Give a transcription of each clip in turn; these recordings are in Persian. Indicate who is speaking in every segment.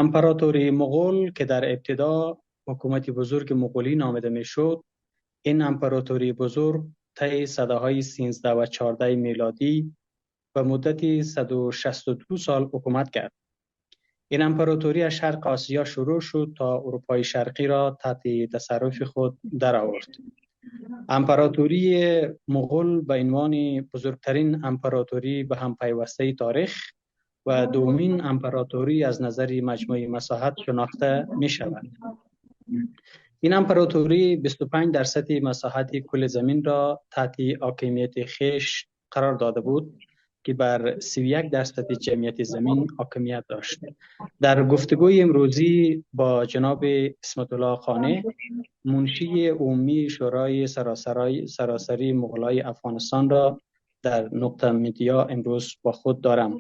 Speaker 1: امپراتوری مغول که در ابتدا حکومت بزرگ مغولی نامیده میشد، این امپراتوری بزرگ طی سده‌های 13 و 14 میلادی و مدت 162 سال حکومت کرد. این امپراتوری از شرق آسیا شروع شد تا اروپای شرقی را تحت تصرف خود درآورد. امپراتوری مغول به عنوان بزرگترین امپراتوری به هم پیوسته تاریخ و دومین امپراتوری از نظر مجموع مساحت شناخته می شود. این امپراتوری 25% مساحت کل زمین را تحت حاکمیت خیش قرار داده بود که بر 31% جمعیت زمین حاکمیت داشت. در گفتگوی امروزی با جناب اسمت الله خانه، منشی عمومی شورای سراسری مغولای افغانستان را در نقطه مدیا امروز با خود دارم.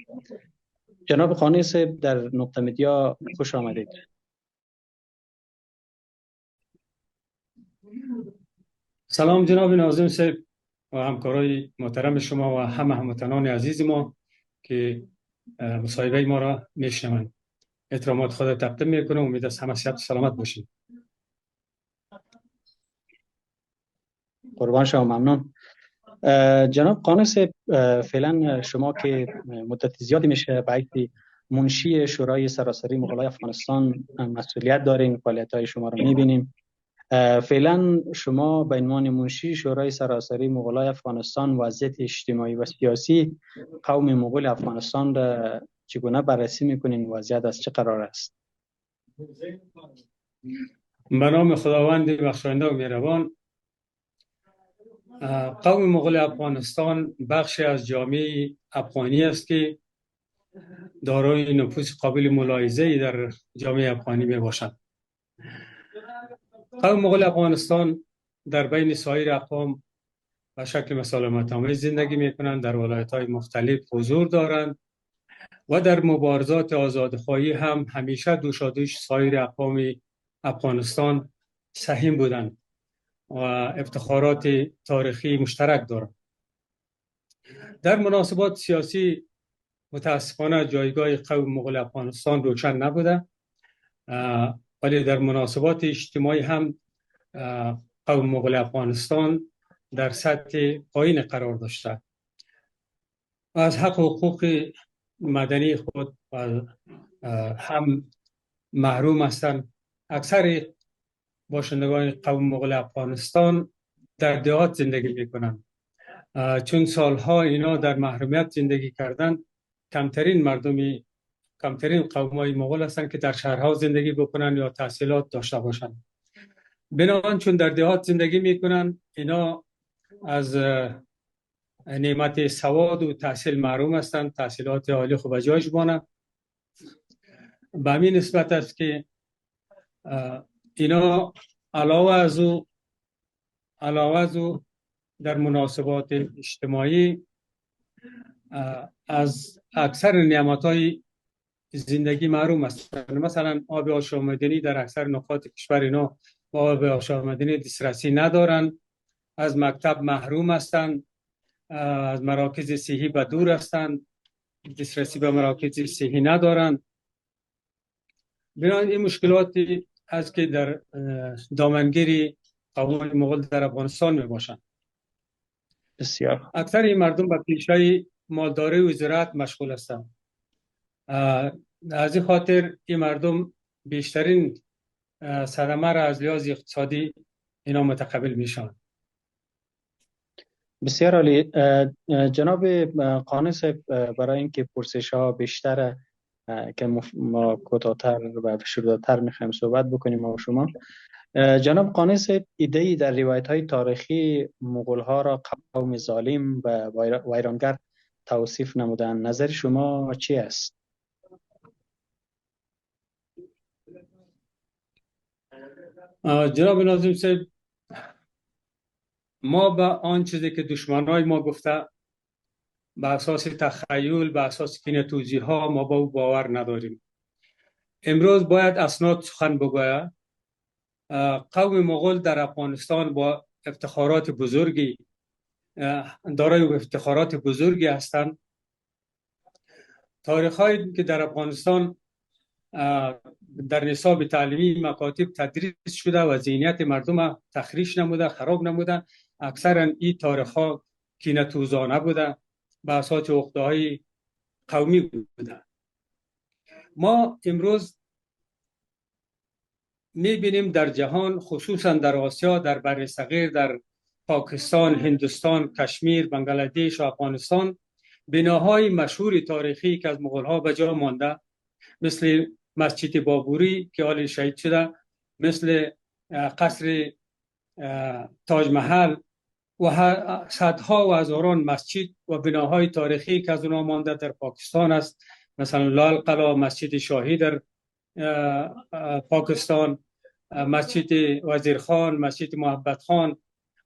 Speaker 1: جناب خانه صاحب، در نقطه مدیا خوش آمدید.
Speaker 2: سلام جناب ناظم صاحب و همکارای محترم شما و همه هموطنان عزیز ما که مصاحبه ما را میشنوند. احترامات خود تقدیم میکنم. امید است همه صحت و سلامت باشین.
Speaker 1: قربان شما، ممنون. جناب قانع صاحب، فعلا شما که مدت زیادی میشه به حیث منشی شورای سراسری مغولای افغانستان مسئولیت دارین، فعالیت‌های شما رو میبینیم. فعلا شما به عنوان منشی شورای سراسری مغولای افغانستان وضعیت اجتماعی و سیاسی قوم مغول افغانستان را چگونه بررسی میکنین؟ وضعیت از چه قرار است؟
Speaker 2: به نام خداوند بخشاینده و مهربان، قوم مغول افغانستان بخشی از جامعه افغانی است که دارای نفوذ قابل ملاحظه‌ای در جامعه افغانی می باشد. قوم مغول افغانستان در بین سایر اقوام به شکل مسالمت‌آمیز زندگی می‌کنند، در ولایت‌های مختلف حضور دارند و در مبارزات آزادخواهی هم همیشه دوشادوش سایر اقوام افغانستان سهیم بودند و افتخارات تاریخی مشترک دارند. در مناسبات سیاسی متاسفانه جایگاه قوم مغول افغانستان روشن نبوده، ولی در مناسبات اجتماعی هم قوم مغول افغانستان در سطح پایین قرار داشته و از حق و حقوق مدنی خود هم محروم هستند. اکثر باشندگان قوم مغول افغانستان در دهات زندگی میکنند، چون سالها اینا در محرومیت زندگی کردن. کمترین قوم‌های مغول هستند که در شهرها زندگی بکنن یا تحصیلات داشته باشند. بنابراین چون در دهات زندگی میکنن، اینا از نعمت سواد و تحصیل محروم هستند. تحصیلات عالی خوب جایش بانه. به همین نسبت است که اینا علاوه از او در مناسبات اجتماعی از اکثر نعمت‌های زندگی محروم هستند. مثلا آب آشامیدنی در اکثر نقاط کشور اینا با آب آشامیدنی دسترسی ندارند، از مکتب محروم هستند، از مراکز صحی به دور هستند، دسترسی به مراکز صحی ندارند. بنابراین این مشکلاتی است که در دامنگیری قوم مغول در افغانستان می باشند.
Speaker 1: بسیار.
Speaker 2: اکثر این مردم به پیشه مالداری و زراعت مشغول هستند. از این خاطر این مردم بیشترین صدمه را از لحاظ اقتصادی اینا متقبل میشن.
Speaker 1: بسیار عالی. جناب قانع صاحب، برای اینکه پرسش ها بیشتر که ما کوتاه‌تر و شروع‌تر میخوایم صحبت بکنیم ما و شما، جناب قانع صاحب ایده‌ای در روایت های تاریخی مغول ها را قوم ظالم و ویرانگر توصیف نمودند. نظر شما چی است؟
Speaker 2: جناب ناظم صاحب، ما به آن چیزی که دشمنای ما گفته به اساس تخیل، به اساس کینه توزیع ها ما به او باور نداریم. امروز باید اسناد سخن بگوید. قوم مغول در افغانستان با افتخارات بزرگی دارای افتخارات بزرگی هستند. تاریخ هایی که در افغانستان در نصاب تعلیمی مکاتب تدریس شده و ذهنیت مردم تخریش نموده، خراب نموده. اکثرا این تاریخ ها کینه‌توزانه بوده، به اساس عقده‌های قومی بوده. ما امروز می‌بینیم در جهان، خصوصا در آسیا، در برصغیر، در پاکستان، هندوستان، کشمیر، بنگلادش و افغانستان، بناهای مشهور تاریخی که از مغول‌ها به جا مانده، مثل مسجد بابوری که حال شهید شده، مثل قصر تاج محل و صدها و هزاران مسجد و بناهای تاریخی که از اونها مانده در پاکستان است، مثلا لال قلعه، مسجد شاهی در پاکستان، مسجد وزیرخان، مسجد محبت خان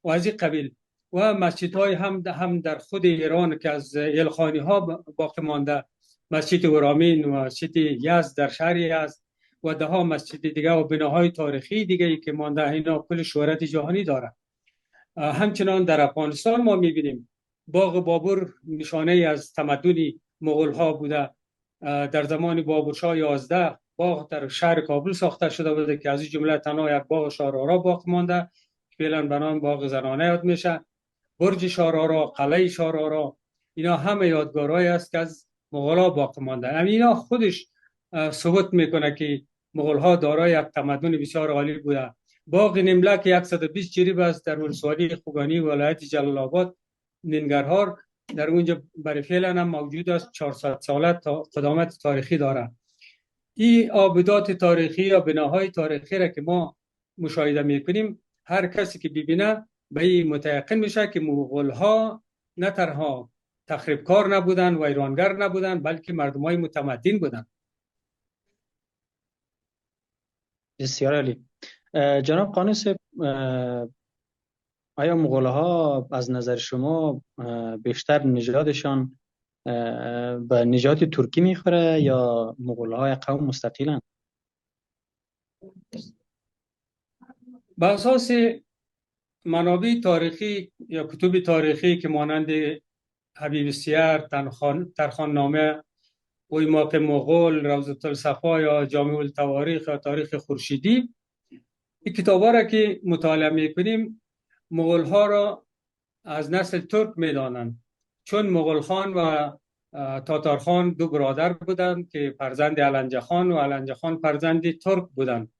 Speaker 2: و از این قبیل، و مسجدهای هم در خود ایران که از الخانی ها باقی مانده، مسجد ورامین و مسجد یزد در شهر یزد و ده ها مسجد دیگه و بناهای تاریخی دیگه که مانده، اینا کل شهرت جهانی داره. همچنان در افغانستان ما میبینیم باغ بابور نشانه از تمدن مغول ها بوده. در زمان بابورشاه 11 باغ در شهر کابل ساخته شده بوده که از این جمله تنها یک باغ شارارا باقی مانده، فعلا به نام باغ زنانه یاد میشه. برج شارارا، قلعه شارارا، اینا همه یادگارهایی است که از مغول‌ها باقی مانده. اینا خودش ثبوت میکنه که مغول‌ها دارای یک تمدن بسیار عالی بوده. باغ نملک 120 جریب است در ولسوالی خوگانی ولایت جلال آباد ننگرهار، در اونجا برای فعلا هم موجود است، 400 ساله تا قدامت تاریخی داره. این آبدات تاریخی یا بناهای تاریخی را که ما مشاهده میکنیم، هر کسی که ببینه به این متیقن میشه که مغول‌ها نه تنها تخریبکار نبودن و ایرانگر نبودن، بلکه مردمای متمدن بودن.
Speaker 1: بسیار عالی. جناب قانی صاحب، آیا مغول‌ها از نظر شما بیشتر نژادشان به نژاد ترکی میخوره یا مغول‌ها قوم مستقلن؟
Speaker 2: به اساس منابع تاریخی یا کتب تاریخی که مانند حبیب سیر، ترخان نامه، اویماق مغول، روضة الصفا یا جامع التواریخ یا تاریخ خورشیدی، این کتاب‌ها را که مطالعه میکنیم، مغول‌ها را از نسل ترک میدانند، چون مغول خان و تاتار خان دو برادر بودند که فرزند علنجه خان و علنجه خان فرزند ترک بودند،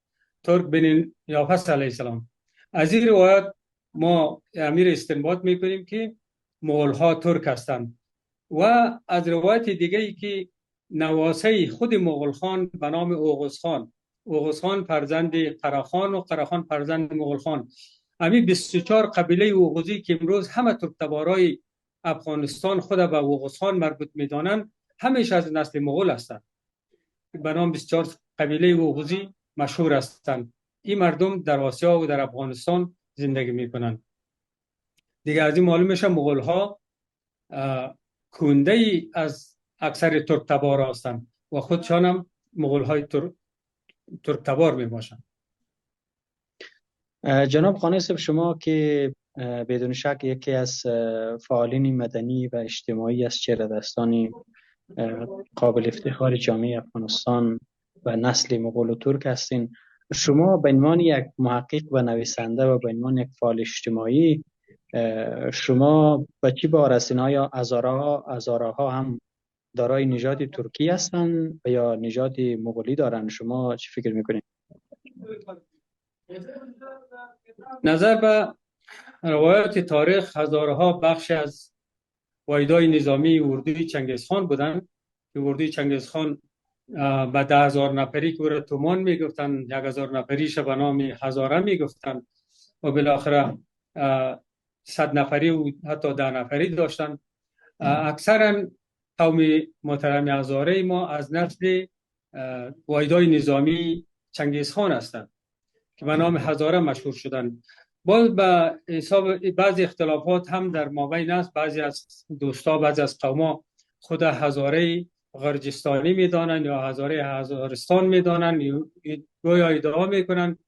Speaker 2: ترک بن یافس علیه السلام. از این روایت ما امیر استنباط میکنیم که مغول‌ها ترک هستند. و از روایت دیگه ای که نواسه خود مغول خان به نام اوغوز خان، اوغوز خان فرزند قراخان و قراخان فرزند مغول خان، همین 24 قبیله اوغوزی که امروز همه ترکتبارای افغانستان خود به اوغوز خان مربوط میدانند، همیشه از نسل مغول هستند. به نام 24 قبیله اوغوزی مشهور هستند. این مردم در آسیا و در افغانستان زندگی میکنند. دیگه از این معلوم میشه مغول ها کنده ای از اکثر ترک تبار هستند و خودشان هم مغول های ترک تبار می باشند.
Speaker 1: جناب قانی صاحب، شما که بدون شک یکی از فعالین مدنی و اجتماعی از چهره‌دستان قابل افتخار جامعه افغانستان و نسل مغول و ترک هستین، شما به عنوان یک محقق و نویسنده و به عنوان یک فعال اجتماعی، شما به چی باور هستین؟ آیا هزارها هم دارای نژاد ترکی هستند و یا نژاد مغولی دارند؟ شما چی فکر میکنید؟
Speaker 2: نظر به روایت تاریخ، هزارها بخش از واحدهای نظامی اردوی چنگیزخان بودند که اردوی چنگیزخان به 10,000 نفری که او تومان میگفتند، 1,000 نفریش به نام هزاره میگفتند و بالاخره 100 نفری و حتی 10 نفری داشتند. اکثرا قوم محترم هزاره ما از نسل واحدهای نظامی چنگیزخان هستند که به نام هزاره مشهور شدند. باز به حساب بعضی اختلافات هم در مابین است، بعضی از دوستا، بعضی از قوما خود هزاره غرجستانی میدانند یا هزاره هزارستان میدانند، گویا ادعا میکنند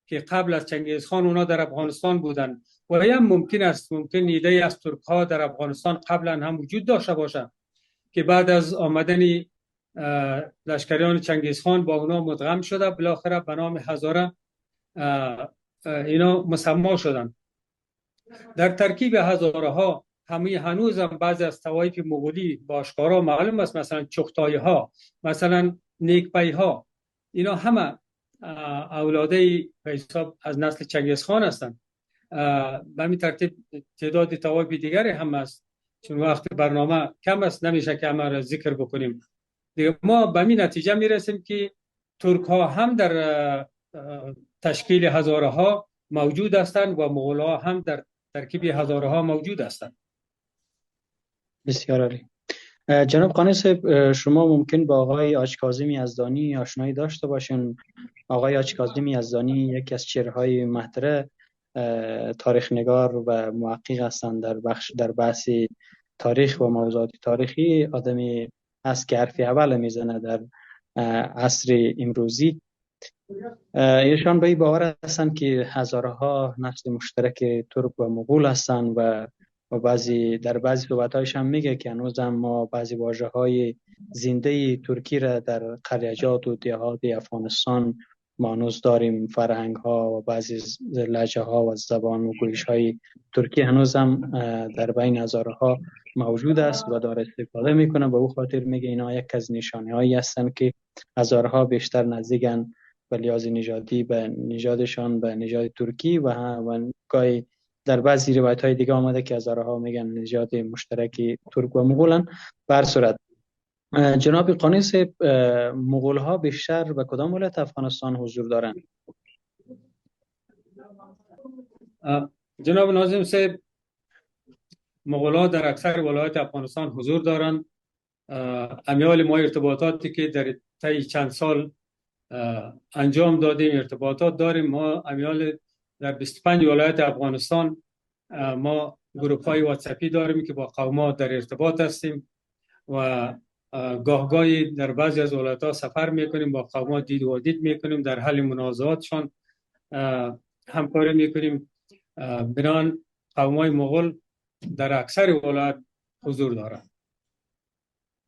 Speaker 2: که قبل از چنگیزخان اونا در افغانستان بودند و هم ممکن است ایده از ترک ها در افغانستان قبلا هم وجود داشته باشه که بعد از آمدن لشکریان چنگیزخان با اونا مدغم شده، بالاخره به نام هزاره اینا مسما شدن. در ترکیب هزاره ها هنوز هم بعضی از طوایف مغولی با آشکارا معلوم است، مثلا چغتای ها، مثلا نیکپی ها، اینا همه اولاده به حساب از نسل چنگیزخان هستند. به همین ترتیب تعداد طوایف دیگری هم است، چون وقت برنامه کم است نمیشه که همه را ذکر بکنیم. دیگه ما به این نتیجه میرسیم که ترک ها هم در تشکیل هزاره ها موجود هستند و مغول ها هم در ترکیب هزاره ها موجود هستند.
Speaker 1: بسیار عالی. جناب قانی صاحب، شما ممکن با آقای آج کاظم یزدانی آشنایی داشته باشین. آقای آج کاظم یزدانی یکی از چهره‌های محترم تاریخ نگار و محقق هستند در بحث تاریخ و موضوعات تاریخی. آدمی است که حرف اول میزنه در عصر امروزی. ایشان به این باور هستند که هزاره ها نسل مشترک ترک و مغول هستند و در بعضی صحبت‌هایش هم میگه که هنوز هم ما بعضی واژه‌های زنده ترکی را در قریجات و دهات افغانستان ما هنوز داریم. فرهنگ‌ها و بعضی لهجه‌ها و زبان و گویش‌های ترکی هنوز هم در بین هزاره‌ها موجود است و داره استفاده میکنه. به او خاطر میگه اینا یک از نشانه‌هایی هستند که هزارها بیشتر نزدیکن به لحاظ نژادی به نژادشان، به نژاد ترکی و گاهی در بعضی روایت‌های دیگه آمده که هزارها میگن نژاد مشترک ترک و مغولن. به هر صورت جناب قانی صاحب، مغول ها بیشتر به کدام ولایت افغانستان حضور دارند؟
Speaker 2: جناب ناظم صاحب، مغول ها در اکثر ولایت افغانستان حضور دارند. امیال ما ارتباطاتی که در طی چند سال انجام دادیم، ارتباطات داریم. ما امیال در 25 ولایت افغانستان ما گروپ های واتساپی داریم که با قومات در ارتباط هستیم و گاهگاهی در بعضی از ولایت ها سفر میکنیم، با قومات دید و دید میکنیم، در حل منازعاتشان همکاری میکنیم. بنان قوم های مغول در اکثر ولایت حضور دارند.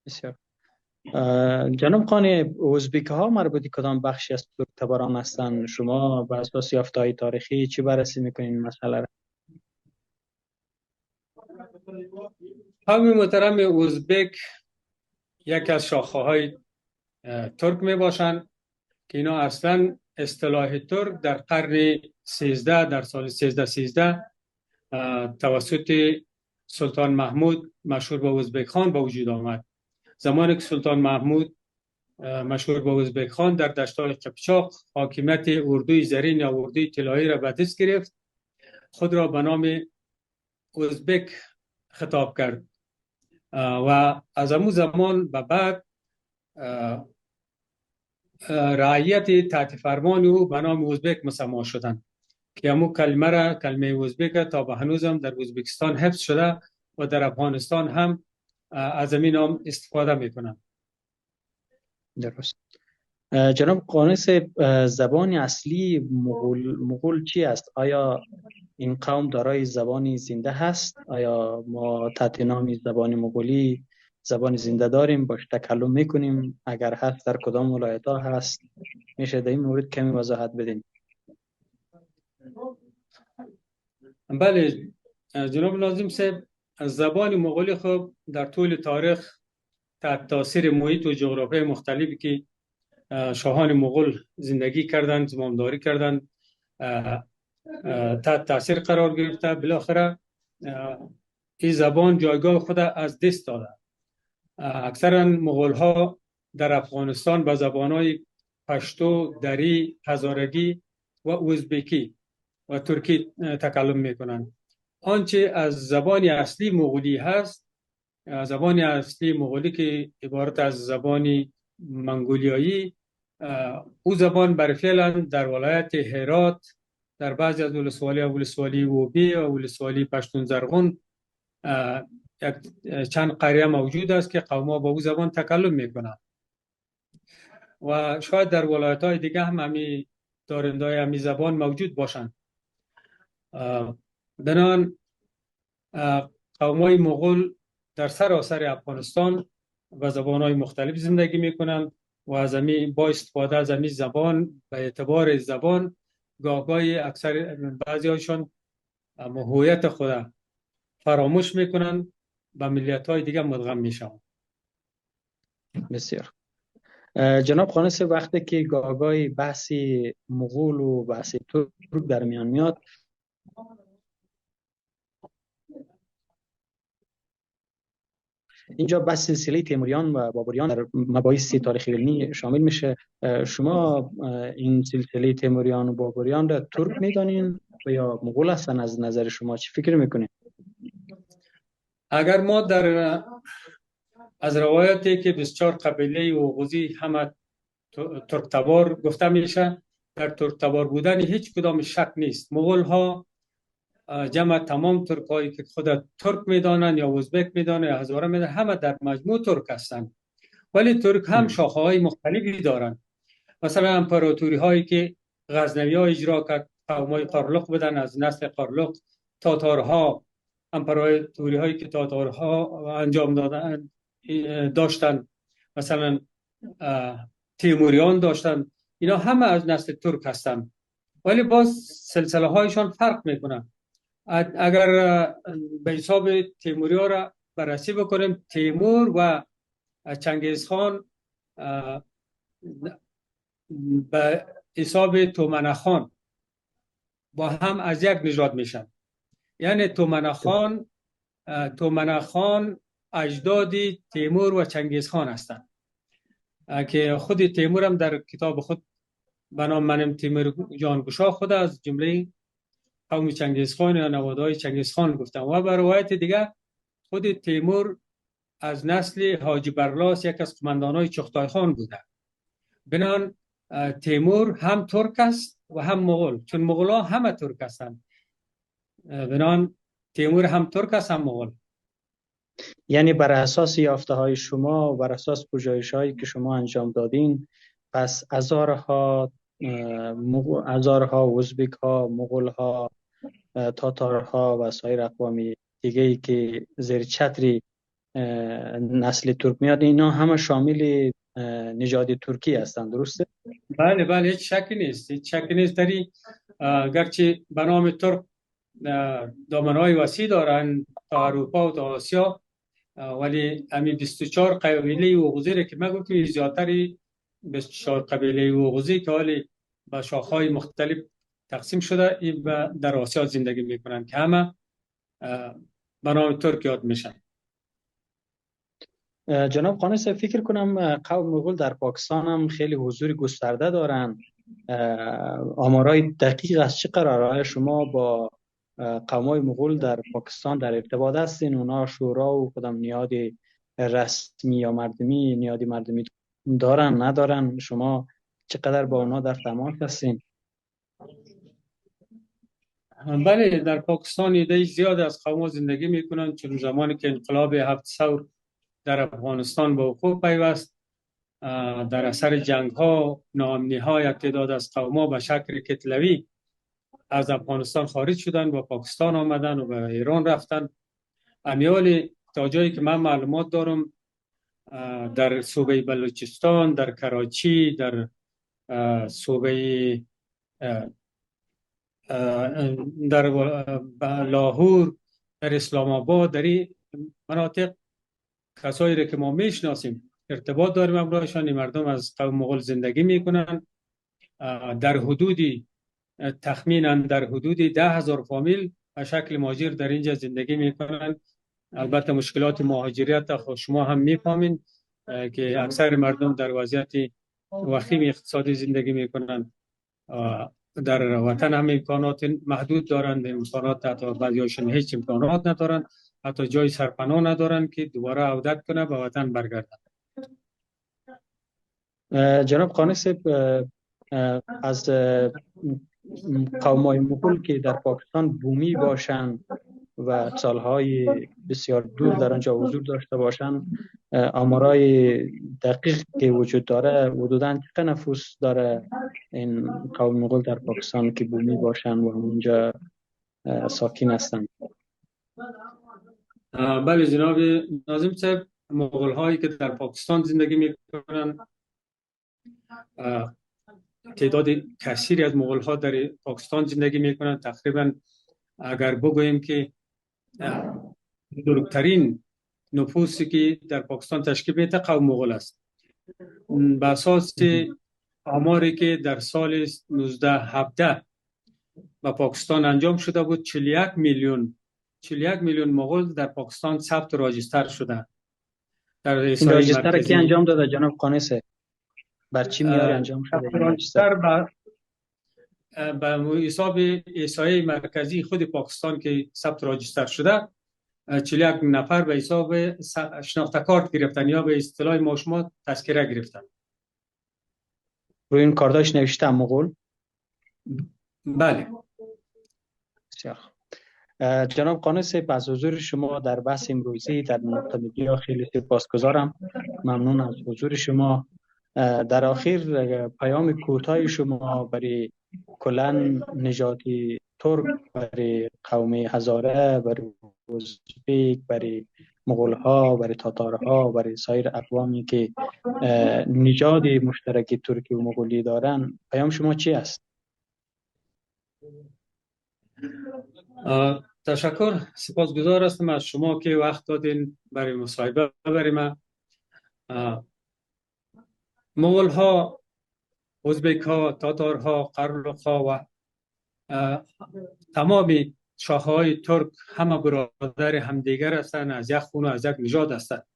Speaker 1: بسیار. جناب قانی، ازبک ها مربوط کدام بخشی از ترک تباران هستند؟ شما بر اساس یافته‌های تاریخی چی بررسی میکنین مسئله را؟
Speaker 2: قوم محترم ازبک یک از شاخه های ترک می باشند که اینا اصلا اصطلاح ترک در قرن 13 در سال 1313 توسط سلطان محمود مشهور به ازبک خان به وجود آمد. زمانی که سلطان محمود مشهور به ازبک خان در دشت‌های قپچاق حاکمیت اردوی زرین یا اردوی طلایی را به دست گرفت، خود را به نام ازبک خطاب کرد و از همون زمان به بعد رعیت تحت فرمان او به نام ازبک مسما شدند که همون کلمه ازبک تا به هنوز هم در ازبکستان حفظ شده و در افغانستان هم از این نام استفاده میکنند.
Speaker 1: درست. جناب قانی صاحب، زبان اصلی مغول چی است؟ آیا این قوم دارای زبانی زنده هست؟ آیا ما تحت نام زبان مغولی زبان زنده داریم، باش تکلم میکنیم؟ اگر هست در کدام ولایت ها هست؟ میشه در این مورد کمی وضاحت بدین؟
Speaker 2: بله جناب ناظم صاحب، زبان مغولی خب در طول تاریخ تحت تاثیر محیط و جغرافیای مختلفی که شاهان مغول زندگی کردند، زمامداری کردند، تحت تاثیر قرار گرفته. بالاخره این زبان جایگاه خود از دست داده. اکثرا مغول ها در افغانستان به زبانهای پشتو، دری، هزارگی و ازبکی و ترکی تکلم میکنند. آنچه از زبان اصلی مغولی هست، زبان اصلی مغولی که عبارت از زبان منگولیایی، او زبان برفعلا در ولایت هرات در بعضی از ولسوالی وبی و ولسوالی پشتون زرغون چند قریه موجود است که قوم‌ها با او زبان تکلم میکنند و شاید در ولایت‌های دیگه هم همی دارندای همی زبان موجود باشند. بنابراین قوم‌های مغول در سراسر افغانستان و زبان‌های مختلف زندگی میکنند و از با استفاده از زبان به اعتبار زبان گاهی اکثر بعضی هایشان هویت خود فراموش میکنند و ملیت‌های دیگه مدغم میشوند.
Speaker 1: بسیار جناب خانس، وقتی که گاهی بحثی مغول و بحثی ترک در میان میاد، اینجا بس سلسله تیموریان و بابریان در مباحث تاریخی علمی شامل میشه. شما این سلسله تیموریان و بابریان را ترک میدانین و یا مغول هستن؟ از نظر شما چی فکر میکنین؟
Speaker 2: اگر ما از روایتی که 24 قبیله اوغوزی همه ترک تبار گفته میشه، در ترک تبار بودن هیچ کدام شک نیست. مغول ها جمع تمام ترک هایی که خود ترک میدانند یا ازبک میدانند یا هزاره میدانند همه در مجموع ترک هستند. ولی ترک هم شاخه های مختلفی دارند. مثلا امپراتوری هایی که غزنوی ها اجرا کرد، قوم های قرلق بودن، از نسل قرلق. تاتارها، امپراتوری هایی که تاتارها انجام داشتن، مثلا تیموریان داشتن، اینا همه از نسل ترک هستند. ولی باز سلسله هایشان فرق میکنن. اگر به حساب تیموری ها را بررسی بکنیم، تیمور و چنگیزخان به حساب تومنخان با هم از یک نژاد میشن. یعنی تومنخان اجدادی تیمور و چنگیزخان هستند که خود تیمور هم در کتاب خود به نام منم تیمور جانگشا خود از جمله قوم چنگیزخان یا نوادهای چنگیزخان گفتن. و به روایت دیگه خود تیمور از نسل حاجی برلاس، یک از قماندانهای چغتای خان بوده. بنان تیمور هم ترک است و هم مغول، چون مغول ها همه ترک هستند. بنان تیمور هم ترک است هم مغول.
Speaker 1: یعنی بر اساس یافته های شما و بر اساس پژوهش هایی که شما انجام دادین، پس هزارها ازبک ها، مغول ها، تاتارها و سایر اقوام دیگه ای که زیر چتری نسل ترک میاد، اینا همه شامل نژاد ترکی هستند، درسته؟
Speaker 2: بله بله، هیچ شکی نیست، هیچ شکی نیست. داری گرچه به نام ترک دامنهای وسیع دارن تا اروپا و تا آسیا، ولی امی 24 قبیله اوغوزی که من گفتم زیادتری 24 قبیله اوغوزی که حالی به شاخهای مختلف تقسیم شده این در آسیا زندگی میکنن که همه به نام ترک یاد میشن.
Speaker 1: جناب قانص، فکر کنم قوم مغول در پاکستان هم خیلی حضور گسترده دارن. آمارای دقیق از چه قراره؟ شما با قومای مغول در پاکستان در ارتباط هستین؟ اونا شورا و کدام نیاد رسمی یا مردمی، نیادی مردمی دارن ندارن؟ شما چقدر با اونا در تماس هستین؟
Speaker 2: بله، در پاکستان ایده زیاد از قوم زندگی میکنن، چون زمانی که انقلاب 7 ثور در افغانستان به وقوع پیوست، در اثر جنگ ها، ناامنی ها، یک تعداد از قوم به شکل کتلوی از افغانستان خارج شدن و پاکستان آمدن و به ایران رفتن. امیال تا جایی که من معلومات دارم در صوبه بلوچستان، در کراچی، در صوبه در لاهور، در اسلام آباد، در این مناطق کسایی را که ما میشناسیم ارتباط داریم امرایشان. مردم از قوم مغول زندگی میکنن. در حدودی تخمینا در حدودی 10,000 فامیل به شکل مهاجر در اینجا زندگی میکنن. البته مشکلات مهاجریت خود شما هم میفهمین که اکثر مردم در وضعیت وخیم اقتصادی زندگی میکنن. در وطن هم امکانات محدود دارند، امکانات حتی بعضیاشون هیچ امکانات ندارن، حتی جای سرپناه ندارن که دوباره عودت کنه به وطن برگردن.
Speaker 1: جناب قانص، از قومای مغول که در پاکستان بومی باشند و سالهای بسیار دور در آنجا حضور داشته باشند، آمارای دقیق که وجود داره حدوداً چقدر نفوس داره این قوم مغول در پاکستان که بومی باشند و اونجا ساکن هستند؟
Speaker 2: بله جناب ناظم صاحب، مغول هایی که در پاکستان زندگی میکنن، تعداد کثیری از مغول ها در پاکستان زندگی میکنن. تقریبا اگر بگوییم که بزرگترین نفوسی که در پاکستان تشکیل میده قوم مغول است. به اساس آماری که در سال 1917 و پاکستان انجام شده بود، 41 میلیون مغول در پاکستان ثبت و راجستر شده. در
Speaker 1: این راجستر کی انجام داده جناب قانصه؟ بر چی میاری انجام شده این راجستر؟
Speaker 2: به حساب احصایه مرکزی خود پاکستان که ثبت راجستر شده، 41 نفر به حساب شناخت کارت گرفتن یا به اصطلاح ما شما تذکره گرفتن.
Speaker 1: روی این کارتاش نوشته مغول؟
Speaker 2: بله.
Speaker 1: جناب قانصه، از حضور شما در بحث امروزی در نقطه میدیا خیلی سپاسگزارم. ممنون از حضور شما. در آخر پیام کوتاه شما برای کلان نژاد ترک، برای قوم هزاره، برای ازبک، برای مغول ها، برای تاتار ها، برای سایر اقوامی که نژاد مشترک ترکی و مغولی دارن، پیام شما چی است؟
Speaker 2: تشکر، سپاسگزار هستم از شما که وقت دادین برای مصاحبه برای من. مغول ها، ازبک ها، تاتار ها، قرلق ها و تمام شاخه های ترک همه برادر همدیگر هستند، از یک خون و از یک نژاد هستند.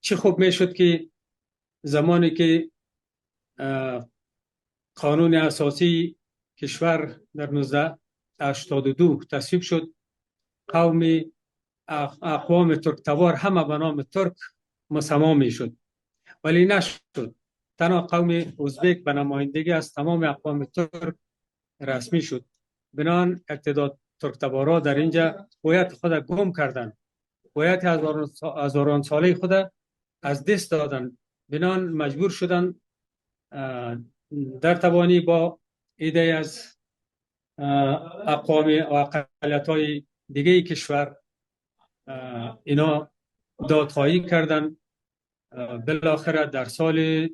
Speaker 2: چه خوب می شد که زمانی که قانون اساسی کشور در 1982 تصویب شد، اقوام ترک تبار همه به نام ترک مسما می شد، ولی نشد. تنها قوم ازبک به نمایندگی از تمام اقوام ترک رسمی شد. بنان ارتداد ترک تبارها در اینجا هویت خود گم کردند، هویت هزاران ساله خود از دست دادن. بنان مجبور شدن در توانی با ایده از اقوام و اقلیت های دیگه کشور اینا دادخواهی کردن. بالاخره در سال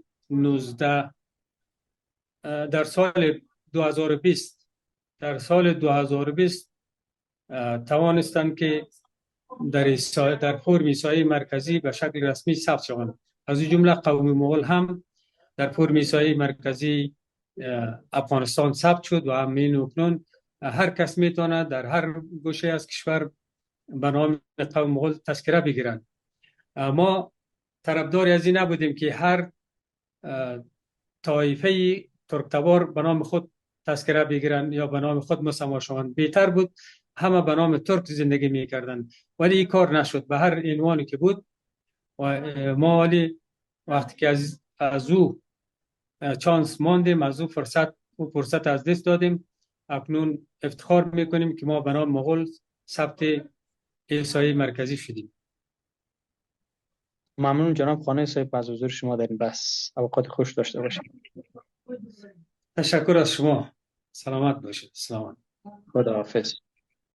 Speaker 2: 2020 توانستند که در فرم ایسای مرکزی به شکل رسمی ثبت شوند. از این جمله قوم مغول هم در فرم ایسای مرکزی افغانستان ثبت شد و همین اکنون هر کس میتونه در هر گوشه از کشور به نام قوم مغول تذکره بگیرند. ما طرفداری از این نبودیم که هر طایفه ترک تبار به نام خود تذکره بگیرند یا به نام خود مسما شوند. بهتر بود همه به نام ترک زندگی میکردند، ولی این کار نشد به هر عنوانی که بود. و ما ولی وقتی که از او چانس ماندیم، از او فرصت از دست دادیم، اکنون افتخار میکنیم که ما به نام مغول ثبت احصایه مرکزی شدیم.
Speaker 1: ممنون جناب قانصه از حضور شما در این بحث. اوقات خوش داشته باشید.
Speaker 2: تشکر از شما. سلامت باشید. سلام.
Speaker 1: خداحافظ.